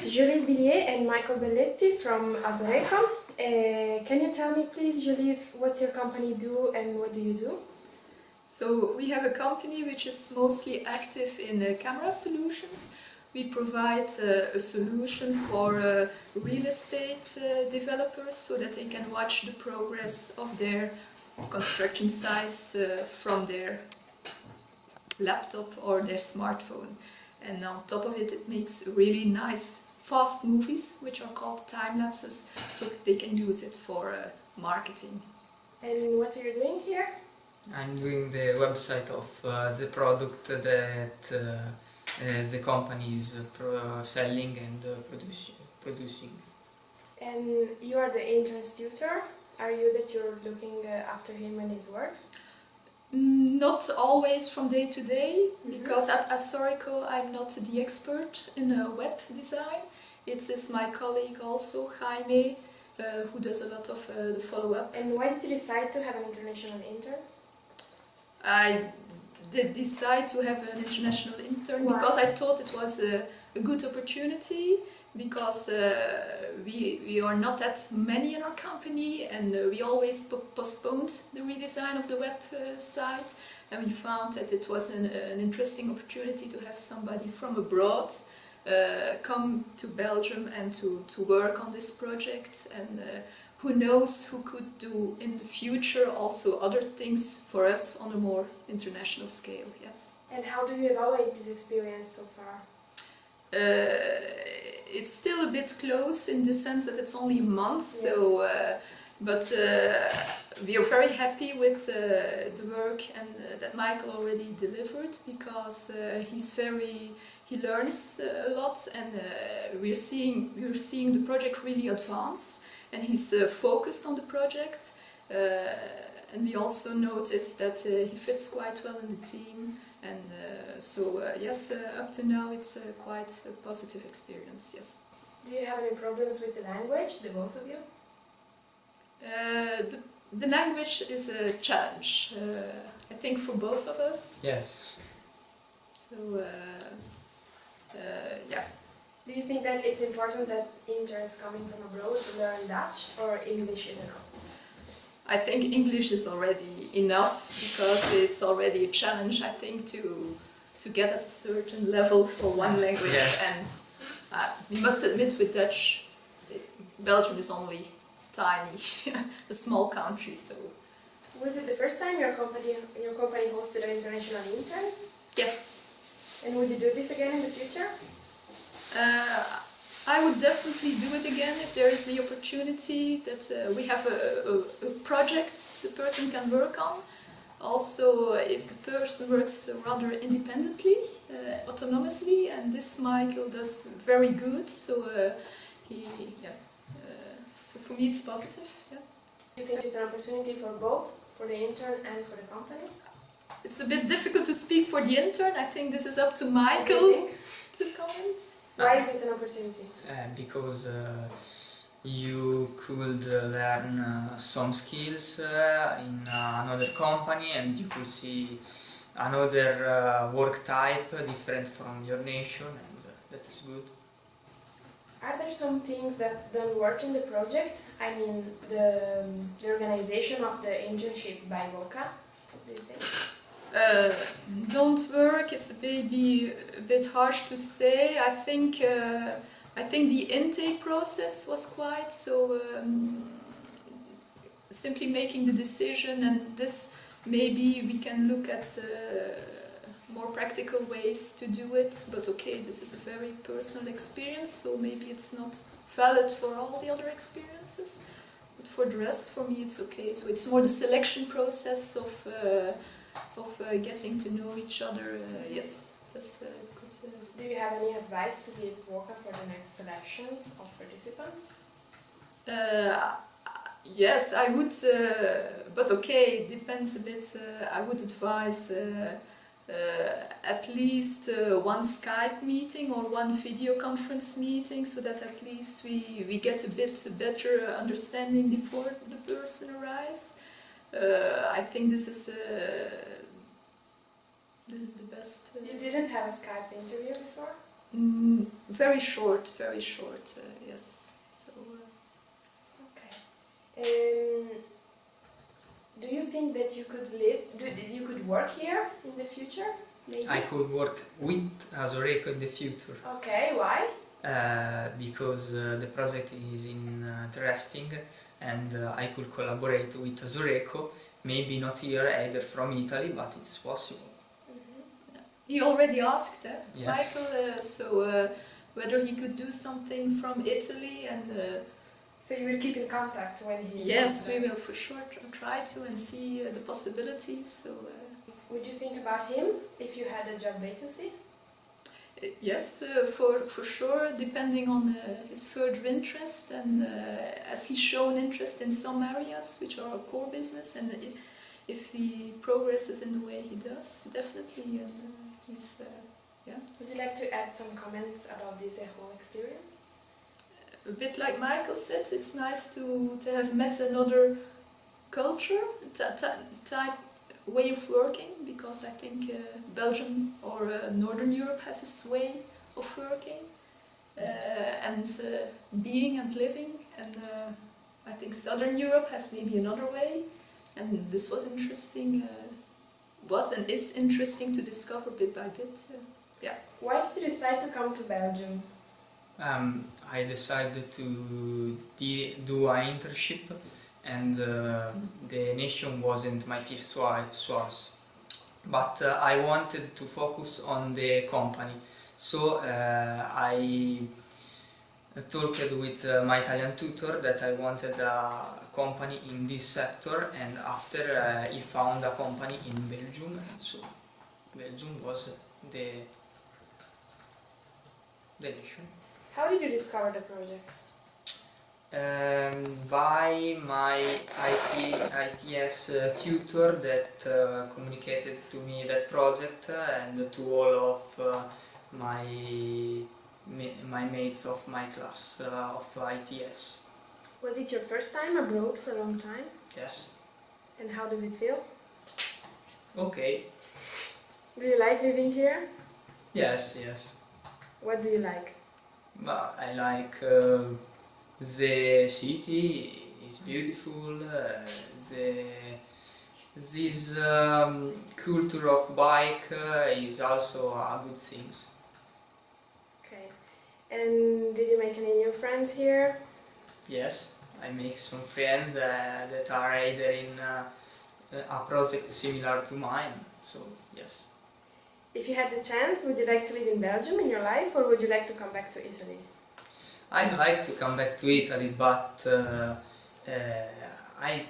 with Julie Billier and Michael Belletti from Asoreco. Can you tell me please, Julie, what your company do and what do you do? So we have a company which is mostly active in camera solutions. We provide a solution for real estate developers so that they can watch the progress of their construction sites from their laptop or their smartphone. And on top of it, it makes really nice fast movies, which are called time lapses, so they can use it for marketing. And what are you doing here? I'm doing the website of the product that the company is selling and producing. And you are the intern's tutor. Are you that you're looking after him and his work? Not always from day to day, because at Asoreco I'm not the expert in web design. It is my colleague also, Jaime, who does a lot of the follow-up. And why did you decide to have an international intern? I did decide to have an international intern because I thought it was a good opportunity, because we are not that many in our company, and we always postponed the redesign of the website, and we found that it was an interesting opportunity to have somebody from abroad come to Belgium and to work on this project, and who knows, who could do in the future also other things for us on a more international scale, yes. And how do you evaluate this experience so far? It's still a bit close in the sense that it's only a month, so but we are very happy with the work and that Michael already delivered, because he learns a lot, and we're seeing the project really advance, and he's focused on the project, and we also noticed that he fits quite well in the team, and so yes, up to now it's quite a positive experience, yes. Do you have any problems with the language, the both of you? The language is a challenge, I think, for both of us. Yes. So, yeah. Do you think that it's important that interns coming from abroad to learn Dutch, or English is enough? I think English is already enough, because it's already a challenge, I think, to get at a certain level for one language. Yes. And we must admit, with Dutch, Belgium is only tiny, a small country, so... Was it the first time your company hosted an international intern? Yes. And would you do this again in the future? I would definitely do it again if there is the opportunity that we have a project the person can work on. Also, if the person works rather independently, autonomously, and this Michael does very good, so so for me it's positive. Yeah. Do you think it's an opportunity for both, for the intern and for the company? It's a bit difficult to speak for the intern. I think this is up to Michael to comment. Why is it an opportunity? Because you could learn some skills in another company, and you could see another work type different from your nation, and that's good. Are there some things that don't work in the project? I mean, the organization of the internship by Boca, what do you think? Don't work, it's maybe a bit harsh to say. I think the intake process was quite so simply making the decision, and this maybe we can look at more practical ways to do it, but okay, this is a very personal experience, so maybe it's not valid for all the other experiences, but for the rest, for me it's okay. So it's more the selection process of getting to know each other. Yes, that's good. Do you have any advice to give Boca for the next selections of participants? Yes, I would, but okay, it depends a bit. I would advise at least one Skype meeting or one video conference meeting, so that at least we get a bit better understanding before the person arrives. I think this is the best. You didn't have a Skype interview before? Very short, yes. So. Okay. Do you think that you could you could work here in the future? Maybe? I could work with Asoreco in the future. Okay, why? Because the project is interesting and I could collaborate with Asoreco, maybe not here either from Italy, but it's possible. He already asked, Yes. Michael, whether he could do something from Italy and. So you will keep in contact when he... Yes, we will for sure try to and see the possibilities. So. Would you think about him if you had a job vacancy? Yes, for sure, depending on his further interest and as he's shown interest in some areas which are our core business, and if he progresses in the way he does, definitely, and he's, yeah. Would you like to add some comments about this whole experience? A bit like Michael said, it's nice to have met another culture, type way of working, because I think Belgium or Northern Europe has its way of working and being and living, and I think Southern Europe has maybe another way, and this was interesting, was and is interesting to discover bit by bit. Yeah. Why did you decide to come to Belgium? I decided to do an internship, and the nation wasn't my first choice, but I wanted to focus on the company, so I talked with my Italian tutor that I wanted a company in this sector, and after he found a company in Belgium, and so Belgium was the nation. How did you discover the project? By my ITS tutor that communicated to me that project and to all of my mates of my class of ITS. Was it your first time abroad for a long time? Yes. And how does it feel? Okay. Do you like living here? Yes, yes. What do you like? I like the city is beautiful. This culture of bike is also a good thing. Okay. And did you make any new friends here? Yes, I make some friends that are either in a project similar to mine. So yes. If you had the chance, would you like to live in Belgium in your life, or would you like to come back to Italy? I'd like to come back to Italy, but I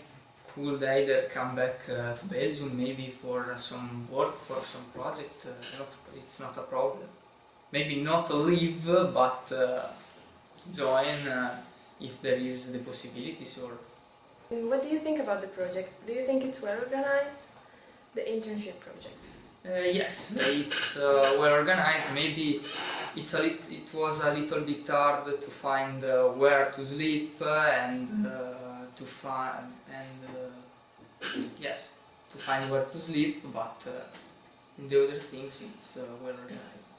could either come back to Belgium, maybe for some work, for some project. It's not a problem. Maybe not live, but join if there is the possibilities. Or. And what do you think about the project? Do you think it's well organized? The internship project? Yes, it's well organized. Maybe it was a little bit hard to find where to sleep and to find yes, to find where to sleep. But the other things, it's well organized.